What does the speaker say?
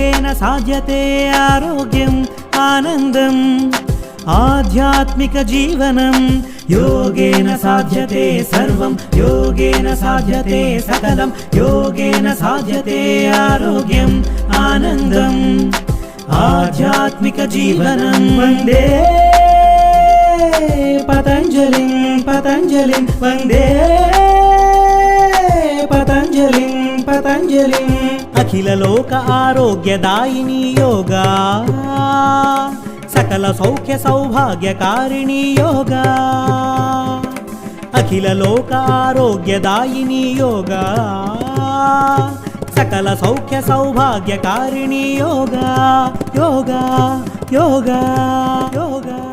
योगेन साध्यते आरोग्यम् आनन्दम् आध्यात्मिक जीवनं योगेन साध्यते सर्वं योगेन साध्यते सकलं योगेन साध्यते आरोग्यम् आनन्दम् आध्यात्मिक जीवनं वन्दे पतञ्जलिं पतञ्जलिं वन्दे पतञ्जलिं पतञ्जलिं अखिल लोक आरोग्यदायिनी योगा सकल सौख्य सौभाग्यकारिणी योगा अखिल लोक आरोग्यदायिनी योगा सकल सौख्य सौभाग्यकारिणी योगा योगा योगा योगा।